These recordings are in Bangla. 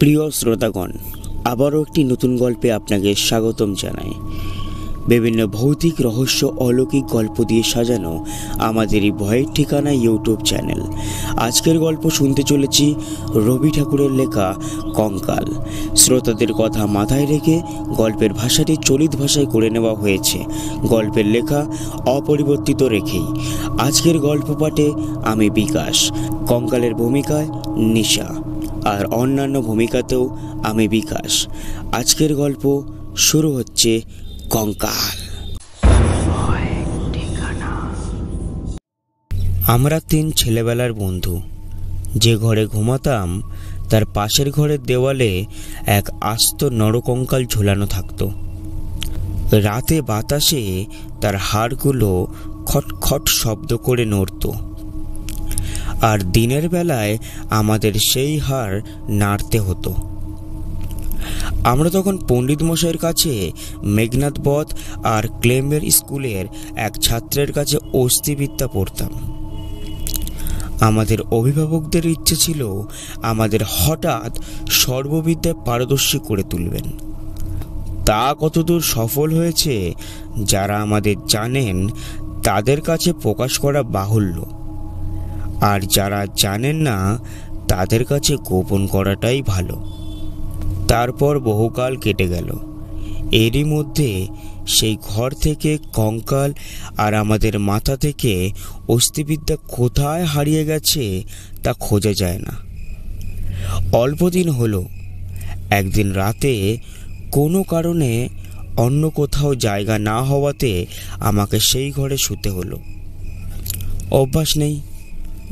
প্রিয় শ্রোতাগণ, আবারও একটি নতুন গল্পে আপনাকে স্বাগতম জানাই। বিভিন্ন ভৌতিক রহস্য অলৌকিক গল্প দিয়ে সাজানো আমাদের এই ভয়ের ঠিকানা ইউটিউব চ্যানেল। আজকের গল্প শুনতে চলেছি রবি ঠাকুরের লেখা কঙ্কাল। শ্রোতাদের কথা মাথায় রেখে গল্পের ভাষাটি চলিত ভাষায় করে নেওয়া হয়েছে, গল্পের লেখা অপরিবর্তিত রেখেই। আজকের গল্প পাঠে আমি বিকাশ, কঙ্কালের ভূমিকায় নিশা, আর অন্যান্য ভূমিকাতেও আমি বিকাশ। আজকের গল্প শুরু হচ্ছে কঙ্কাল। আমরা 3 ছেলেবেলার বন্ধু। যে ঘরে ঘুমাতাম তার পাশের ঘরের দেওয়ালে এক আস্ত নরকঙ্কাল ঝোলানো থাকতো। রাতে বাতাসে তার হাড়গুলো খটখট শব্দ করে নড়ত, আর দিনের বেলায় আমাদের সেই হাড় নাড়তে হতো। আমরা তখন পণ্ডিত মশাইয়ের কাছে, মেঘনাথ বধ আর ক্লেম্বের স্কুলের এক ছাত্রের কাছে অস্থিবিদ্যা পড়তাম। আমাদের অভিভাবকদের ইচ্ছে ছিল আমাদের হঠাৎ সর্ববিদ্যায় পারদর্শী করে তুলবেন। তা কতদূর সফল হয়েছে যারা আমাদের জানেন তাদের কাছে প্রকাশ করা বাহুল্য, আর যারা জানেন না তাদের কাছে গোপন করাটাই ভালো। তারপর বহুকাল কেটে গেল। এরই মধ্যে সেই ঘর থেকে কঙ্কাল আর আমাদের মাথা থেকে অস্থিবিদ্যা কোথায় হারিয়ে গেছে তা খোঁজা যায় না। অল্প দিন হলো একদিন রাতে কোনো কারণে অন্য কোথাও জায়গা না হওয়াতে আমাকে সেই ঘরে শুতে হলো। অভ্যাস নেই,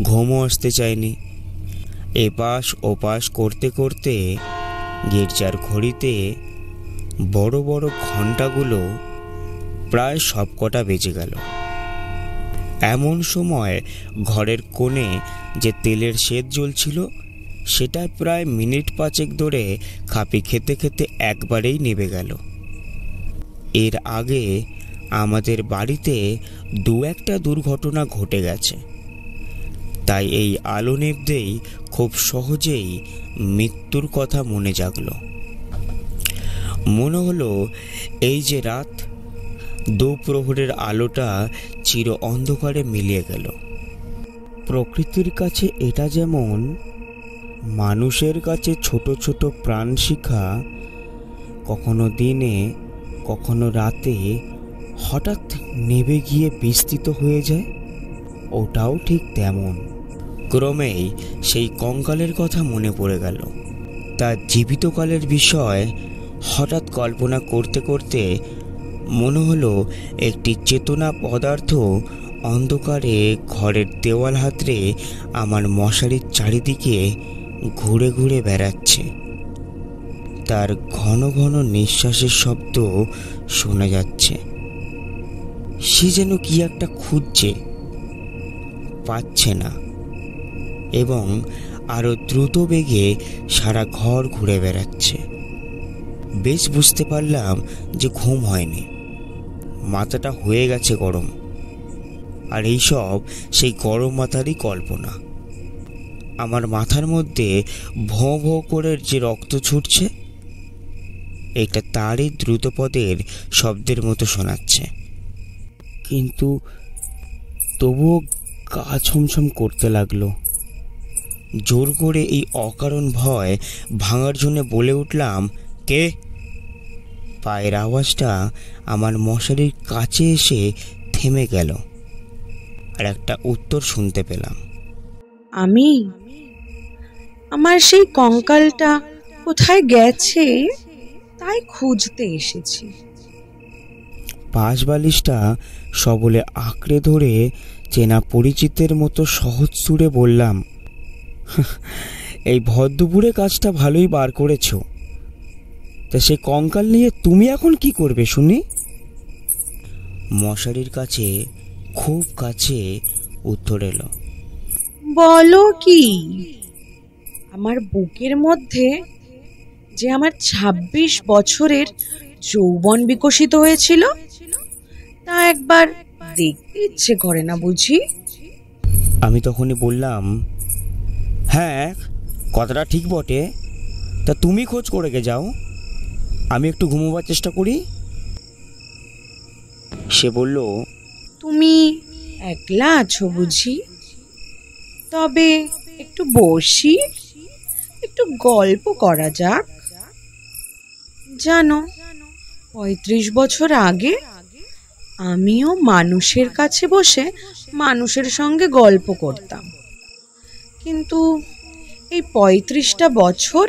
ঘুমও আসতে চায়নি। এপাশ ওপাশ করতে করতে গির্জার ঘড়িতে বড় বড় ঘণ্টাগুলো প্রায় সবকটা বেজে গেল। এমন সময় ঘরের কোণে যে তেলের শেদ জ্বলছিল সেটা প্রায় মিনিট 5 ধরে খাপি খেতে খেতে একবারেই নেভে গেল। এর আগে আমাদের বাড়িতে 2-1টা দুর্ঘটনা ঘটে গেছে, তাই এই আলো নিভতেই খুব সহজেই মৃত্যুর কথা মনে জাগল। মনে হলো এই যে রাত, দুপ্রহরের আলোটা চির অন্ধকারে মিলিয়ে গেল। প্রকৃতির কাছে এটা যেমন মানুষের কাছে ছোট ছোট প্রাণ শিখা কখনো দিনে কখনো রাতে হঠাৎ নেভে গিয়ে বিস্তৃত হয়ে যায়, ওটাও ঠিক তেমন। ক্রমেই সেই কঙ্কালের কথা মনে পড়ে গেল। তার জীবিতকালের বিষয় হঠাৎ কল্পনা করতে করতে মনে হলো একটি চেতনা পদার্থ অন্ধকারে ঘরের দেওয়াল হাতড়ে আমার মশারির চারিদিকে ঘুরে ঘুরে বেড়াচ্ছে। তার ঘন ঘন নিঃশ্বাসের শব্দ শোনা যাচ্ছে। সে যেন কি একটা খুঁজছে, পাচ্ছে না, এবং আরো দ্রুত বেগে সারা ঘর ঘুরে বেড়াচ্ছে। বেশ বুঝতে পারলাম যে ঘুম হয়নি, মাথাটা হয়ে গেছে গরম। আর এইসব সেই গরম মাথারই কল্পনা। আমার মাথার মধ্যে ভোঁ ভোঁ করে যে রক্ত ছুটছে, এটা তারই দ্রুতপদের শব্দের মতো শোনাচ্ছে। কিন্তু তবুও গা ছমছম করতে লাগলো। জোর করে এই অকারণ ভয় ভাঙার জন্য বলে উঠলাম, কে? পায়ের আওয়াজটা আমার মশারির কাছে এসে থেমে গেল, আর একটা উত্তর শুনতে পেলাম, আমি। আমার সেই কঙ্কালটা কোথায় গেছে তাই খুঁজতে এসেছি। পাশ বালিশটা সবলে আঁকড়ে ধরে চেনা পরিচিতের মতো সহজ সুরে বললাম, এই ভদ্রপুরে কাজটা ভালোই বার করেছ। তা সে কঙ্কাল নিয়ে তুমি এখন কি করবে শুনি? মশারির কাছে, খুব কাছে উত্তর এলো, বলো কি? আমার বুকের মধ্যে যে আমার 26 বছরের যৌবন বিকশিত হয়েছিল তা একবার দেখতে ইচ্ছে করে না বুঝি? আমি তখনই বললাম, হ্যাঁ, কথাটা ঠিক বটে, তা তুমি খোঁজ করে গে যাও, আমি একটু ঘুমোবার চেষ্টা করি। সে বলল, তুমি একলা আছো বুঝি? তবে একটু বসি, একটু গল্প করা যাক। জানো, ৩৫ বছর আগে আমিও মানুষের কাছে বসে মানুষের সঙ্গে গল্প করতাম, কিন্তু এই ৩৫টা বছর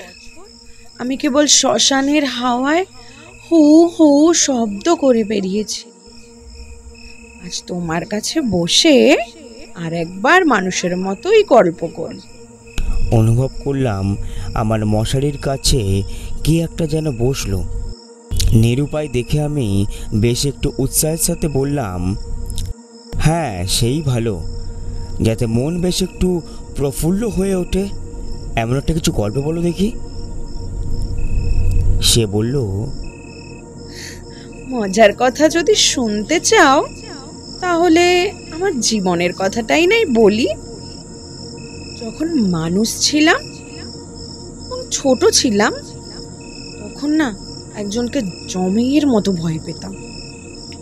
আমি কেবল শ্মশানের হাওয়ায় হু হু শব্দ করে বেরিয়েছি। আজ তোমার কাছে বসে আর একবার মানুষের মতোই গল্প করি। অনুভব করলাম আমার মশারির কাছে কি একটা যেন বসলো। নিরুপায় দেখে আমি বেশ একটু উৎসাহের সাথে বললাম, হ্যাঁ সেই ভালো, যাতে মন বেশ একটু প্রফুল্ল হয়ে ওঠে। এমন একটা কিছু গল্প বলো দেখি। সে বলল, মজার কথা যদি শুনতে চাও তাহলে আমার জীবনের কথাটাই নাই বলি। যখন মানুষ ছিলাম এবং ছোট ছিলাম, তখন না একজনকে জমের মতো ভয় পেতাম।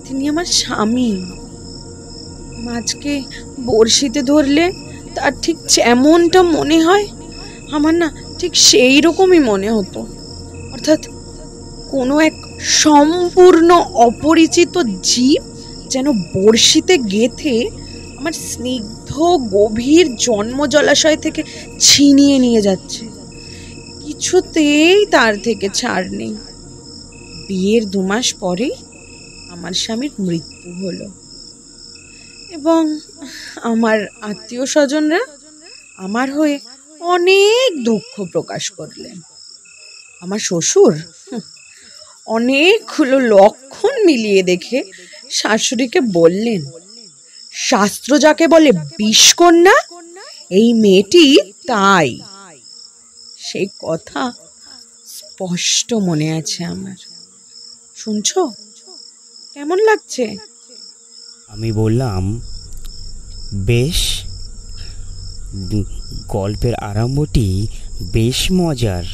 তিনি আমার স্বামী। মাছকে বড়শিতে ধরলে তার ঠিক যেমনটা মনে হয়, আমার না ঠিক সেই রকমই মনে হতো। অর্থাৎ কোনো এক সম্পূর্ণ অপরিচিত জীব যেন বড়শিতে গেঁথে আমার স্নিগ্ধ গভীর জন্ম জলাশয় থেকে ছিনিয়ে নিয়ে যাচ্ছে। কিছুতেই তার থেকে ছাড় নেই। বিয়ের ২ মাস পরে আমার স্বামীর মৃত্যু হলো এবং আমার আত্মীয় স্বজনরা আমার হয়ে অনেক দুঃখ প্রকাশ করলেন। আমার শ্বশুর অনেকগুলো লক্ষণ মিলিয়ে দেখে শাশুড়িকে বললেন, শাস্ত্র যাকে বলে বিষকন্যা, এই মেয়েটি তাই। সেই কথা স্পষ্ট মনে আছে আমার। শুনছো? কেমন লাগছে? আমি বললাম, বেশ, গল্পের আরম্ভটি বেশ মজার।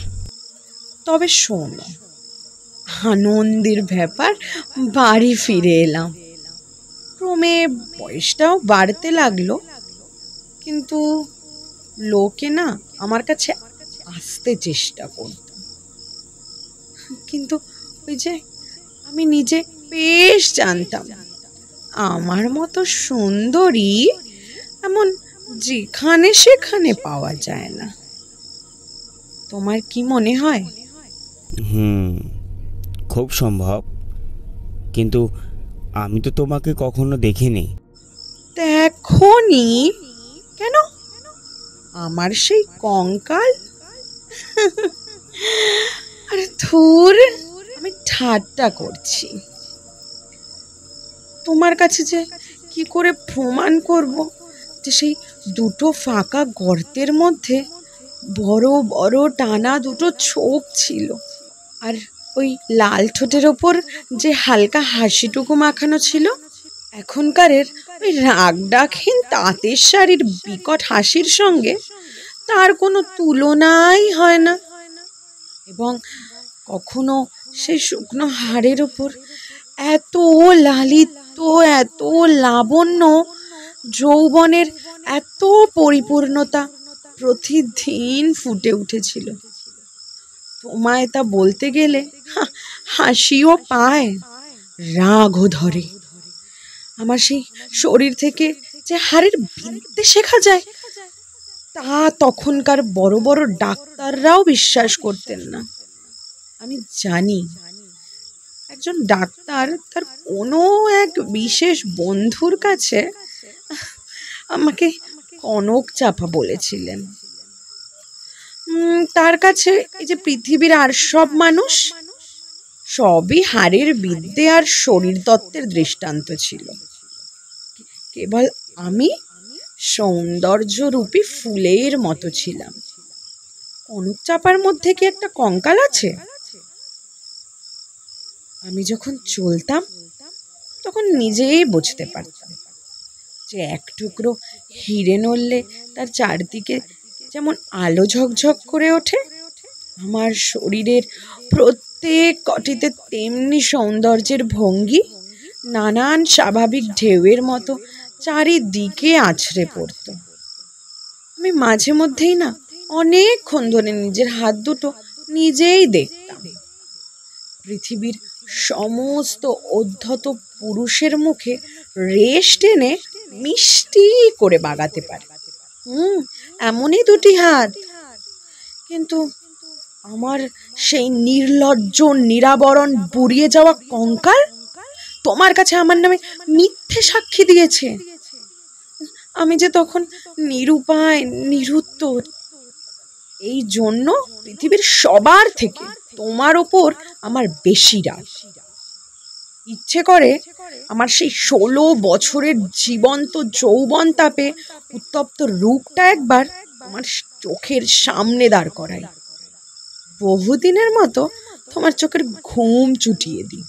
তবে শোনো, আনন্দের ব্যাপার, বাড়ি ফিরে এলাম। ক্রমে বয়সটাও বাড়তে লাগলো, কিন্তু লোকে না আমার কাছে আসতে চেষ্টা করত। কিন্তু ওই যে আমি নিজে বেশ জানতাম, আমার মতো সুন্দরী এমন যেখানে সেখানে পাওয়া যায় না। তোমার কি মনে হয়? খুব সম্ভব, কিন্তু আমি তো তোমাকে কখনো দেখিনি। দেখনি কেন? আমার সেই কঙ্কাল? আরে ধুর, আমি ঠাট্টা করছি। তোমার কাছে যে কি করে প্রমাণ করব যে সেই দুটো ফাঁকা গর্তের মধ্যে বড় বড় টানা দুটো চোখ ছিল, আর ওই লাল ঠোঁটের ওপর যে হালকা হাসিটুকু মাখানো ছিল। এখনকারের ওই রাগ ডাকহীন তাঁতের শাড়ির বিকট হাসির সঙ্গে তার কোনো তুলনাই হয় না। এবং কখনো সেই শুকনো হাড়ের ওপর এত লালিত্য, এত লাবণ্য, যৌবনের এত পরিপূর্ণতা প্রতিদিন ফুটে উঠেছিল। তোমায় তা বলতে গেলে হাসিও পায়, রাগও ধরে। আমার সেই শরীর থেকে যে হাড়ের বিদ্যে শেখা যায়, তা তখনকার বড় বড় ডাক্তাররাও বিশ্বাস করতেন না। আমি জানি একজন ডাক্তার তার কোনো এক বিশেষ বন্ধুর কাছে আমাকে কনক চাপা বলেছিলেন। তার কাছে এই যে পৃথিবীর আর সব মানুষ সবই হাড়ের বিদ্যে আর শরীর তত্ত্বের দৃষ্টান্ত ছিল, কেবল আমি সৌন্দর্য রূপী ফুলের মতো ছিলাম। কনক চাপার মধ্যে কি একটা কঙ্কাল আছে? আমি যখন চলতাম তখন নিজেই বুঝতে পারতাম যে এক টুকরো হিরে নড়লে তার চারদিকে যেমন আলো ঝকঝক করে ওঠে, আমার শরীরের প্রত্যেক কটিতে তেমনি সৌন্দর্যের ভঙ্গি নানান স্বাভাবিক ঢেউয়ের মতো চারিদিকে আছড়ে পড়ত। আমি মাঝে মধ্যেই না অনেকক্ষণ ধরে নিজের হাত দুটো নিজেই দেখতাম। পৃথিবীর সমস্ত উদ্ধত পুরুষের মুখে রেশ টেনে মিষ্টি করে বাগাতে পারে। এমনই দুটি হাত। কিন্তু আমার সেই নির্লজ্জ নিরাবরণ বুড়িয়ে যাওয়া কঙ্কাল তোমার কাছে আমার নামে মিথ্যে সাক্ষী দিয়েছে। আমি যে তখন নিরুপায়, নিরুত্তর। এই জন্য পৃথিবীর সবার থেকে তোমার ওপর আমার বেশি রাগ। ইচ্ছে করে আমার সেই 16 বছরের জীবন্ত যৌবন তাপে উত্তপ্ত রূপটা একবার তোমার চোখের সামনে দাঁড় করাই। বহুদিনের মতো তোমার চোখের ঘুম চুটিয়ে দিই।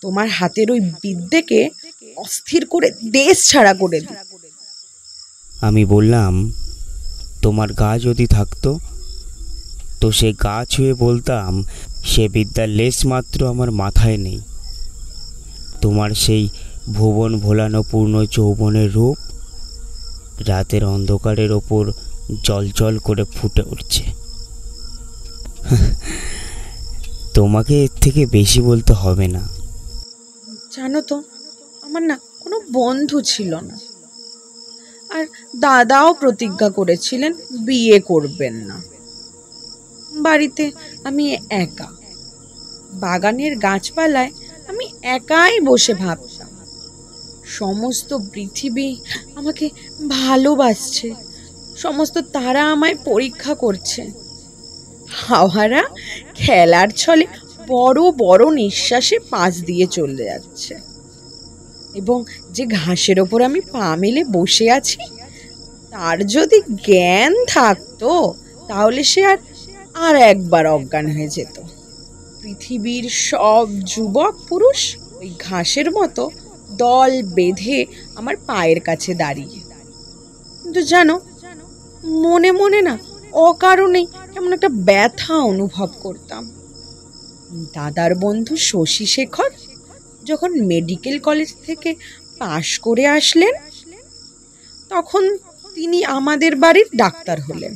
তোমার হাতের ওই বিদ্যেকে অস্থির করে দেশ ছাড়া করে দিই। আমি বললাম, তোমার গা যদি থাকতো তো সে গা ছুঁয়ে বলতাম সে বিদ্যার লেশ মাত্র আমার মাথায় নেই। তোমার সেই ভুবন ভোলানো পূর্ণ যৌবনের রূপ রাতের অন্ধকারের ওপর জলজল করে ফুটে উঠছে। তোমাকে এর থেকে বেশি বলতে হবে না। জানো তো, আমার না কোনো বন্ধু ছিল না। আর দাদাও প্রতিজ্ঞা করেছিলেন বিয়ে করবেন না। বাড়িতে আমি একা, বাগানের গাছপালায় আমি একাই বসে ভাবতাম সমস্ত পৃথিবী আমাকে ভালোবাসছে, সমস্ত তারা আমায় পরীক্ষা করছে। হাওয়ারা খেলার ছলে বড় বড় নিঃশ্বাসে পাশ দিয়ে চলে যাচ্ছে, এবং যে ঘাসের ওপর আমি পা মেলে বসে আছি তার যদি জ্ঞান থাকতো তাহলে সে আর একবার অজ্ঞান হয়ে যেত। পৃথিবীর সব যুবক পুরুষ ওই ঘাসের মতো দল বেঁধে আমার পায়ের কাছে দাঁড়িয়ে। কিন্তু জানো, মনে মনে না অকারণেই কেমন একটা ব্যথা অনুভব করতাম। দাদার বন্ধু শশী শেখর যখন মেডিকেল কলেজ থেকে পাশ করে আসলেন, তখন তিনি আমাদের বাড়ির ডাক্তার হলেন।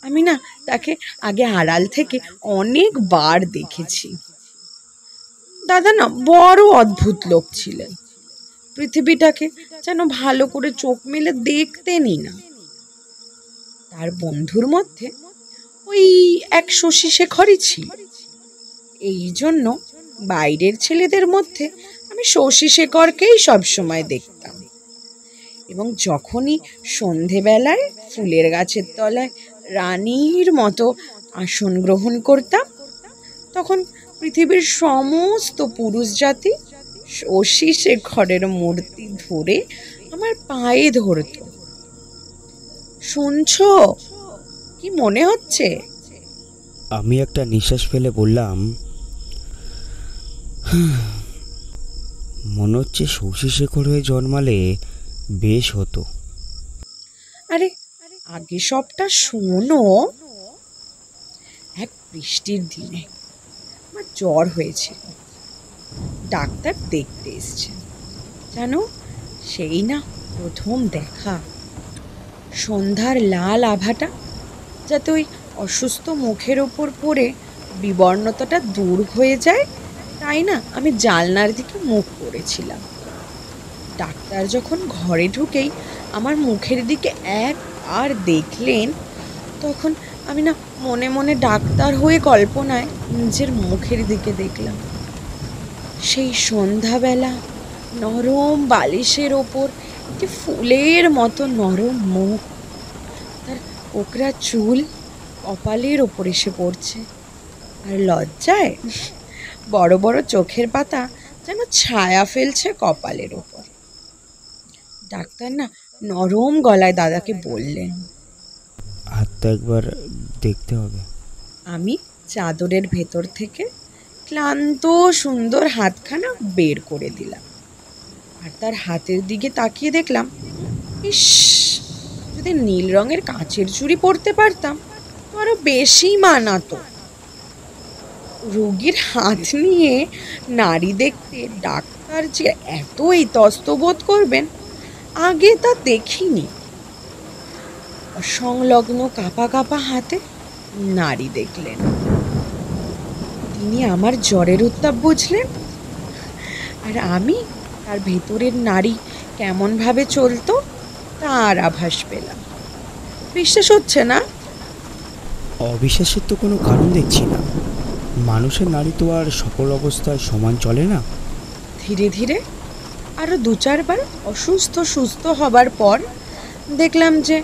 আমি না তাকে আগে আড়াল থেকে অনেকবার দেখেছি। দাদা না বড় অদ্ভুত লোক ছিলেন। পৃথিবীটাকে যেন ভালো করে চোখ মেলে দেখতেনই না। তার বন্ধুর মধ্যে ওই এক শশী শেখরই ছিল। এই জন্য বাইরের ছেলেদের মধ্যে আমি শশী শেখরকেই সবসময় দেখতাম। এবং যখনই সন্ধেবেলায় ফুলের গাছের তলায় রানীর মতো আসন গ্রহণ করতাম, তখন পৃথিবীর সমস্ত পুরুষ জাতি শশী শেখরের মূর্তি ধরে আমার পায়ে ধরত। শুনছো? কি মনে হচ্ছে? আমি একটা নিঃশ্বাস ফেলে বললাম, মনে হচ্ছে শশী শেখর হয়ে জন্মালে বেশ হতো। আরে আগে সবটা শোনো। এক বৃষ্টির দিনে আমার জ্বর হয়েছিল। ডাক্তার দেখতে এসছে। জানো, সেই না প্রথম দেখা। সন্ধ্যার লাল আভাটা যাতে ওই অসুস্থ মুখের ওপর পড়ে বিবর্ণতাটা দূর হয়ে যায়, তাই না আমি জানলার দিকে মুখ করেছিলাম। ডাক্তার যখন ঘরে ঢুকেই আমার মুখের দিকে একবার দেখলেন, তখন আমি না মনে মনে ডাক্তার হয়ে কল্পনায় নিজের মুখের দিকে দেখলাম। সেই সন্ধ্যাবেলা নরম বালিশের ওপর একটি ফুলের মতো নরম মুখ, তার কোকড়া চুল কপালের ওপর এসে পড়ছে, আর লজ্জায় বড় বড় চোখের পাতা যেন ছায়া ফেলছে কপালের ওপর। ডাক্তার না নরম গলায় দাদাকে বললেন, হাতটা একবার দেখতে হবে। আমি চাদরের ভেতর থেকে ক্লান্ত সুন্দর হাতখানা বের করে দিলাম, আর তার হাতের দিকে তাকিয়ে দেখলাম, ইস, যদি নীল রঙের কাচের চুড়ি পরতে পারতাম তো আরো বেশি মানাতো। রোগীর হাত নিয়ে নাড়ি দেখতে ডাক্তার যে এত ইতস্তত করবেন আগে তা দেখিনি। সংলগ্ন কাঁপা কাঁপা হাতে নাড়ি দেখলেন। তিনি আমার জ্বরের উত্তাপ বুঝলেন, আর আমি তার ভেতরের নাড়ি কেমন ভাবে চলতো তার আভাস পেলাম। বিশ্বাস হচ্ছে না? অবিশ্বাসের তো কোনো কারণ দেখছি না। মানুষের নাড়ি তো আর সকল অবস্থায় সমান চলে না। ধীরে ধীরে আরো 2-4 বার অসুস্থ সুস্থ হবার পর দেখলাম যে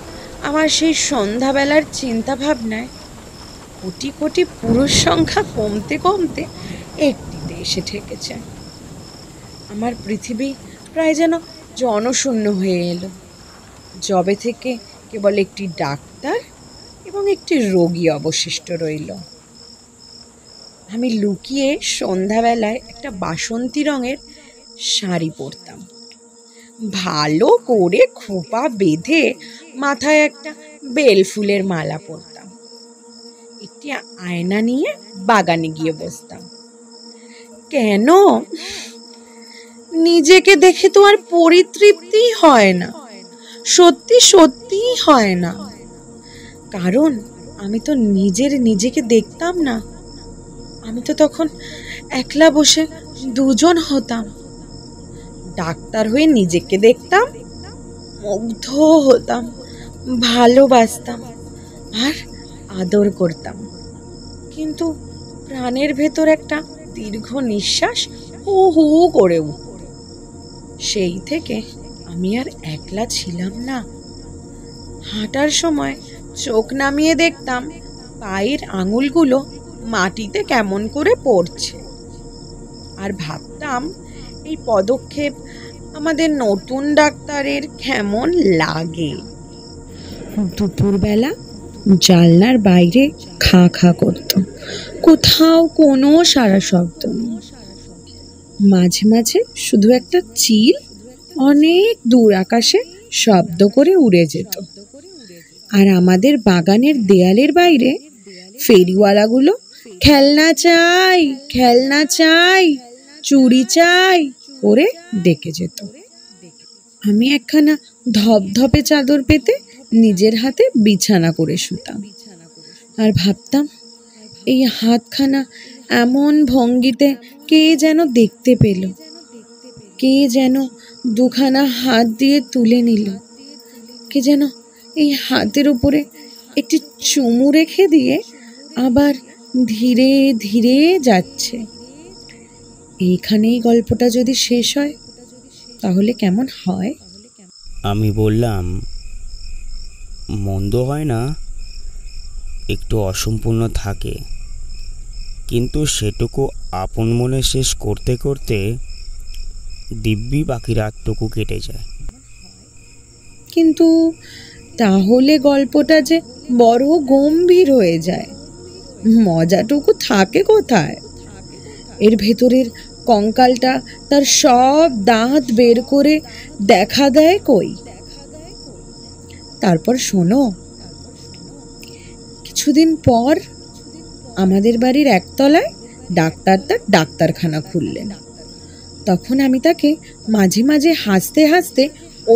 আমার সেই সন্ধ্যাবেলার চিন্তা ভাবনায় কোটি কোটি পুরুষ সংখ্যা কমতে কমতে একটিতে এসে ঠেকেছে। আমার পৃথিবী প্রায় যেন জনশূন্য হয়ে এলো। যবে থেকে কেবল একটি ডাক্তার এবং একটি রোগী অবশিষ্ট রইল। আমি লুকিয়ে সন্ধ্যাবেলায় একটা বাসন্তী রঙের শাড়ি পরতাম, ভালো করে খোপা বেঁধে মাথায় একটা বেল ফুলের মালা পরতাম। একটি আয়না নিয়ে বাগানে গিয়ে বসতাম। কেন? নিজেকে দেখে তো আর পরিতৃপ্তিই হয় না, সত্যি সত্যিই হয় না। কারণ আমি তো নিজেকে দেখতাম না। আমি তো তখন একলা বসে দুজন হতাম। ডাক্তার হয়ে নিজেকে দেখতাম, মুগ্ধ হতাম, ভালোবাসতাম আর আদর করতাম। কিন্তু প্রাণের ভেতর একটা দীর্ঘ নিঃশ্বাস হু হু করে উঠত। সেই থেকে আমি আর একলা ছিলাম না। হাঁটার সময় চোখ নামিয়ে দেখতাম পায়ের আঙুলগুলো মাটিতে কেমন করে পড়ছে, আর ভাবতাম এই পদক্ষেপ আমাদের নতুন ডাক্তারের কেমন লাগে। দুপুরবেলা জানলার বাইরে খা খা করত, কোথাও কোনো সারা শব্দ নেই। মাঝে মাঝে শুধু একটা চিল অনেক দূর আকাশে শব্দ করে উড়ে যেত। আর আমাদের বাগানের দেয়ালের বাইরে ফেরিওয়ালাগুলো খেলনা চাই, খেলনা চাই, চুড়ি চাই করে ডেকে যেত। আমি একখানা ধপধপে চাদর পেতে নিজের হাতে বিছানা করে শুতাম, আর ভাবতাম এই হাতখানা এমন ভঙ্গিতে কে যেন দেখতে পেল, কে যেন দুখানা হাত দিয়ে তুলে নিল, কে যেন এই হাতের উপরে একটি চুমু রেখে দিয়ে আবার ধীরে ধীরে যাচ্ছে। এইখানেই গল্পটা যদি শেষ হয় তাহলে কেমন হয়? আমি বললাম, মন্দ হয় না, একটু অসম্পূর্ণ থাকে, কিন্তু সেটুকু আপন মনে শেষ করতে করতে দিব্যি বাকি রাতটুকু কেটে যায়। কিন্তু তাহলে গল্পটা যে বড় গম্ভীর হয়ে যায়, মজাটুকু থাকে কোথায়? এর ভেতরের কঙ্কালটা তার সব দাঁত বের করে দেখা দেয় কই? তারপর শোনো, কিছুদিন পর আমাদের বাড়ির একতলায় ডাক্তার তার ডাক্তারখানা খুললেন। তখন আমি তাকে মাঝে মাঝে হাসতে হাসতে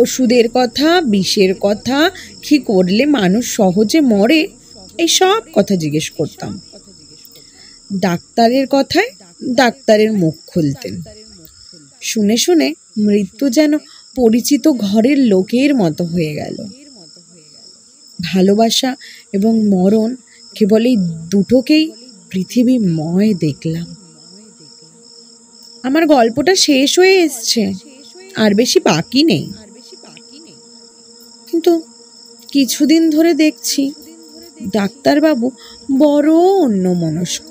ওষুধের কথা, বিষের কথা, কি করলে মানুষ সহজে মরে, এই সব কথা জিজ্ঞেস করতাম। ডাক্তারের কথায় ডাক্তারের মুখ খুলতেন। শুনে শুনে মৃত্যু যেন পরিচিত ঘরের লোকের মতো হয়ে গেল। ভালোবাসা এবং মরণ কেবল এই দুটোকেই পৃথিবীময় দেখলাম। আমার গল্পটা শেষ হয়ে এসছে, আর বেশি বাকি নেই। কিন্তু কিছুদিন ধরে দেখছি ডাক্তারবাবু বড় অন্যমনস্ক,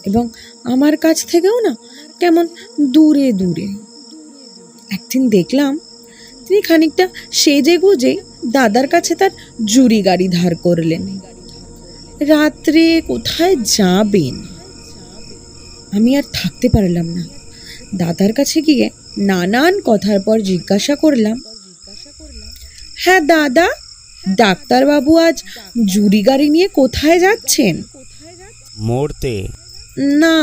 এবং আমার কাছ থেকেও না কেমন দূরে দূরে। একদিন দেখলাম তিনি খানিকটা সেজে গুজে দাদার কাছে তার জুরি গাড়ি ধার করলেন। রাত্রে কোথায় যাবেন? আমি আর থাকতে পারলাম না। দাদার কাছে গিয়ে নানান কথার পর জিজ্ঞাসা করলাম, হ্যাঁ দাদা, ডাক্তারবাবু আজ জুরি গাড়ি নিয়ে কোথায় যাচ্ছেন? মরতে। না,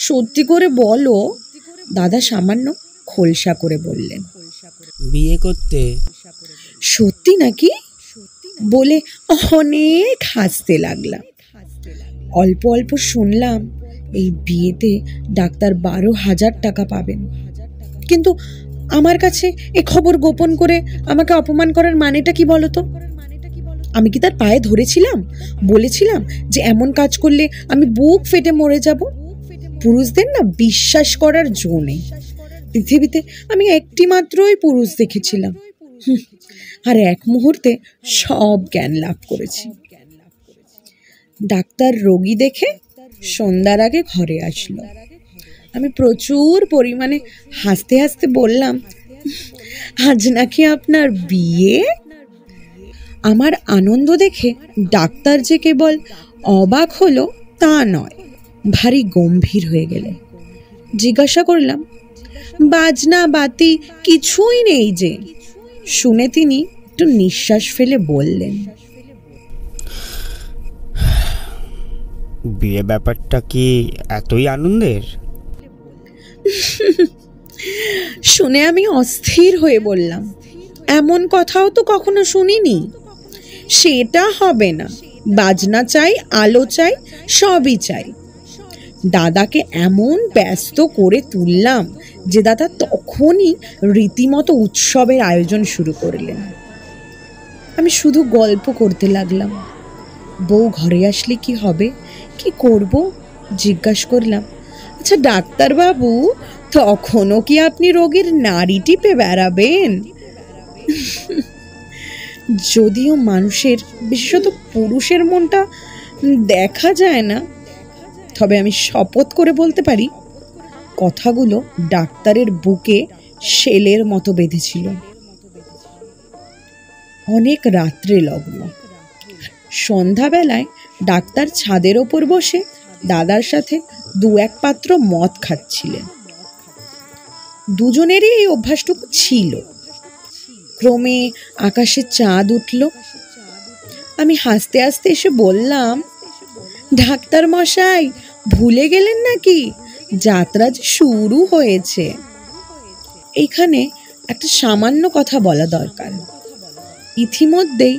সত্যি করে বলো। দাদা সামান্য খোলসা করে বললেন। বিয়ে করতে। সত্যি নাকি? বলে অনেক হাসতে লাগলাম। অল্প অল্প শুনলাম এই বিয়েতে ডাক্তার 12,000 টাকা পাবেন। কিন্তু আমার কাছে এ খবর গোপন করে আমাকে অপমান করার মানেটা কি বলতো? আমি কি তার পায়ে ধরেছিলাম, বলেছিলাম যে এমন কাজ করলে আমি বুক ফেটে মরে যাব? পুরুষদের না বিশ্বাস করার জো নেই। পৃথিবীতে আমি একটি মাত্রই পুরুষ দেখেছিলাম, আর এক মুহূর্তে সব জ্ঞান লাভ করেছি। ডাক্তার রোগী দেখে সন্ধ্যার আগে ঘরে আসলো। আমি প্রচুর পরিমাণে হাসতে হাসতে বললাম, আজ নাকি আপনার বিয়ে? আমার আনন্দ দেখে ডাক্তার যে কেবল অবাক হলো তা নয়, ভারী গম্ভীর হয়ে গেলেন। জিজ্ঞাসা করলাম, বাজনা বাতি কিছুই নেই যে? শুনে তিনি একটু নিঃশ্বাস ফেলে বললেন, বিয়ে ব্যাপারটা কি এতই আনন্দের? শুনে আমি অস্থির হয়ে বললাম, এমন কথাও তো কখনো শুনিনি। সেটা হবে না, বাজনা চাই, আলো চাই, সবই চাই। দাদাকে এমন ব্যস্ত করে তুললাম যে দাদা তখনই রীতিমতো উৎসবের আয়োজন শুরু করলেন। আমি শুধু গল্প করতে লাগলাম। বউ ঘরে আসলে কি হবে, কি করব জিজ্ঞাসা করলাম, আচ্ছা ডাক্তারবাবু, তখনও কি আপনি রোগীর নাড়ি টিপে বেড়াবেন? যদিও মানুষের, বিশেষত পুরুষের মনটা দেখা যায় না, তবে আমি শপথ করে বলতে পারি কথাগুলো ডাক্তারের বুকে শেলের মতো বেঁধেছিল। অনেক রাত্রে লগ্ন। সন্ধ্যাবেলায় ডাক্তার ছাদের ওপর বসে দাদার সাথে 2-1 পাত্র মদ খাচ্ছিলেন। দুজনেরই এই অভ্যাসটুকু ছিল। ক্রমে আকাশে চাঁদ উঠল। আমি হাসতে হাসতে এসে বললাম, ডাক্তার মশাই, ভুলে গেলেন নাকি যাত্রা যে শুরু হয়েছে? এইখানে একটা সামান্য কথা বলা দরকার। ইতিমধ্যেই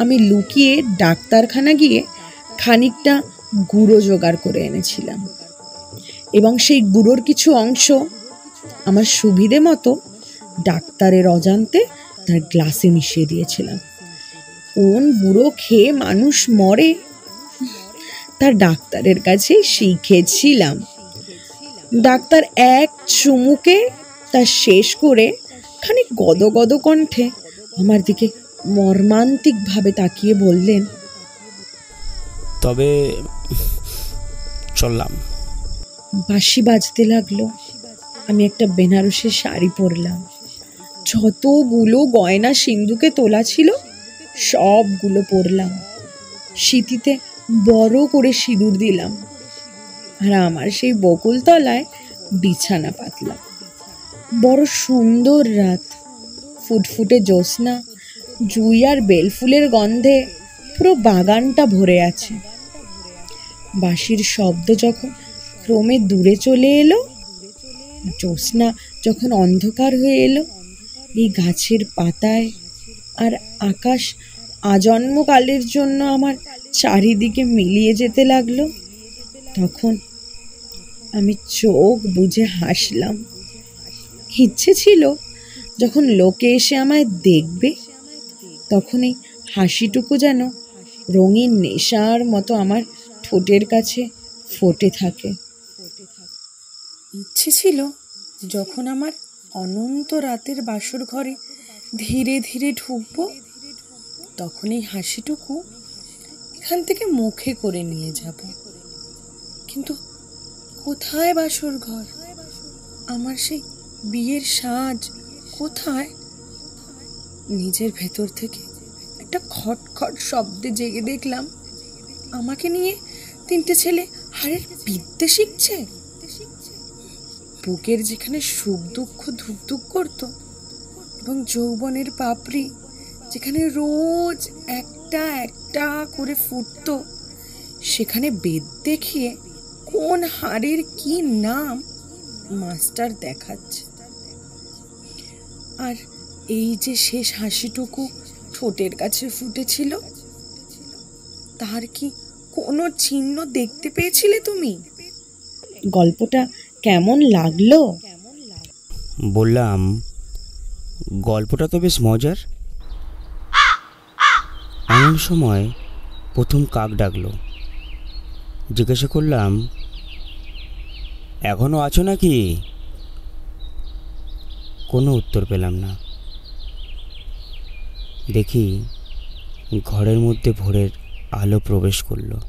আমি লুকিয়ে ডাক্তারখানা গিয়ে খানিকটা গুঁড়ো জোগাড় করে এনেছিলাম, এবং সেই গুঁড়োর কিছু অংশ আমার সুবিধে মতো ডাক্তারের অজান্তে তার গ্লাসে মিশিয়ে দিয়েছিলাম। কোন গুঁড়ো খেয়ে মানুষ মরে তার ডাক্তারের কাছে শিখেছিলাম। ডাক্তার এক চুমুকে তা শেষ করে খানিক গদগদ কণ্ঠে আমার দিকে মর্মান্তিকভাবে তাকিয়ে বললেন, তবে চললাম। বাঁশি বাজতে লাগলো। আমি একটা বেনারসের শাড়ি পরলাম। যতগুলো গয়না সিন্ধুকে তোলা ছিল সবগুলো পরলাম। সিঁথিতে বড় করে সিঁদুর দিলাম, আর আমার সেই বকুল তলায় বিছানা পাতলাম। বড় সুন্দর রাত। ফুটফুটে জ্যোৎস্না, জুঁই আর বেলফুলের গন্ধে পুরো বাগানটা ভরে আছে। বাঁশির শব্দ যখন ক্রমে দূরে চলে এলো, জ্যোৎস্না যখন অন্ধকার হয়ে এলো, এই গাছের পাতায় আর আকাশ আজন্মকালের জন্য আমার চারিদিকে মিলিয়ে যেতে লাগলো, তখন আমি চোখ বুজে হাসলাম। ইচ্ছে ছিল যখন লোকে এসে আমায় দেখবে, তখন এই হাসিটুকু যেন রঙিন নেশার মতো আমার ঠোঁটের কাছে ফুটে থাকে। ইচ্ছে ছিল যখন আমার অনন্ত রাতের বাসর ঘরে ধীরে ধীরে ঢুকবো, তখন এই হাসিটুকু এখান থেকে মুখে করে নিয়ে যাব। কিন্তু কোথায় বাসর ঘর? আমার সেই বিয়ের সাজ কোথায়? নিজের ভেতর থেকে একটা খটখট শব্দে জেগে দেখলাম আমাকে নিয়ে 3টে ছেলে হাড়ের বিদ্যে শিখছে। বুকের যেখানে সুখ দুঃখ ধুকধুক করত এবং যৌবনের পাপড়ি যেখানে রোজ একটা একটা করে ফুটতো, সেখানে বেদ দেখিয়ে কোন হাড়ের কি নাম মাস্টার দেখাচ্ছে। আর এই যে শেষ হাসিটুকু ঠোঁটের কাছে ফুটেছিল, তার কি কোনো চিহ্ন দেখতে পেয়েছিলে তুমি? গল্পটা কেমন লাগলো? বললাম, গল্পটা তো বেশ মজার। এমন সময় প্রথম কাক ডাকলো। জিজ্ঞাসা করলাম, এখনো আছো নাকি? কোনো উত্তর পেলাম না। দেখি ঘরের মধ্যে ভোরের আলো প্রবেশ করলো।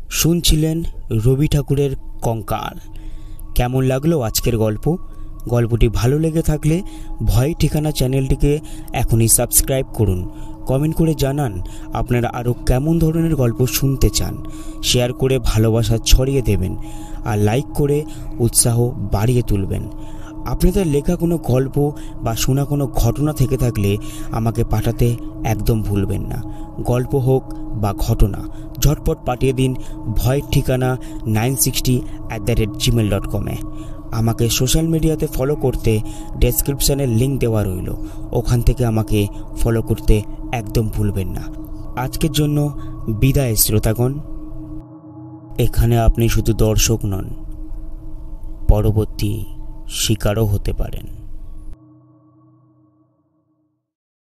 শুনছিলেন রবি ঠাকুরের কঙ্কাল। কেমন লাগলো আজকের গল্প? গল্পটি ভালো লেগে থাকলে ভয় ঠিকানা চ্যানেলটিকে এখনই সাবস্ক্রাইব করুন। কমেন্ট করে জানান আপনারা আরও কেমন ধরনের গল্প শুনতে চান। শেয়ার করে ভালোবাসা ছড়িয়ে দেবেন, আর লাইক করে উৎসাহ বাড়িয়ে তুলবেন। আপনাদের লেখা কোনো গল্প বা শোনা কোনো ঘটনা থেকে থাকলে আমাকে পাঠাতে একদম ভুলবেন না। গল্প হোক বা ঘটনা, ঝটপট পাঠিয়ে দিন ভয়ের ঠিকানা 960@gmail.com-এ। আমাকে সোশ্যাল মিডিয়াতে ফলো করতে ডেসক্রিপশানে লিঙ্ক দেওয়া রইল, ওখান থেকে আমাকে ফলো করতে একদম ভুলবেন না। আজকের জন্য বিদায় শ্রোতাগণ। এখানে আপনি শুধু দর্শক নন, পরবর্তী শিকারও হতে পারেন।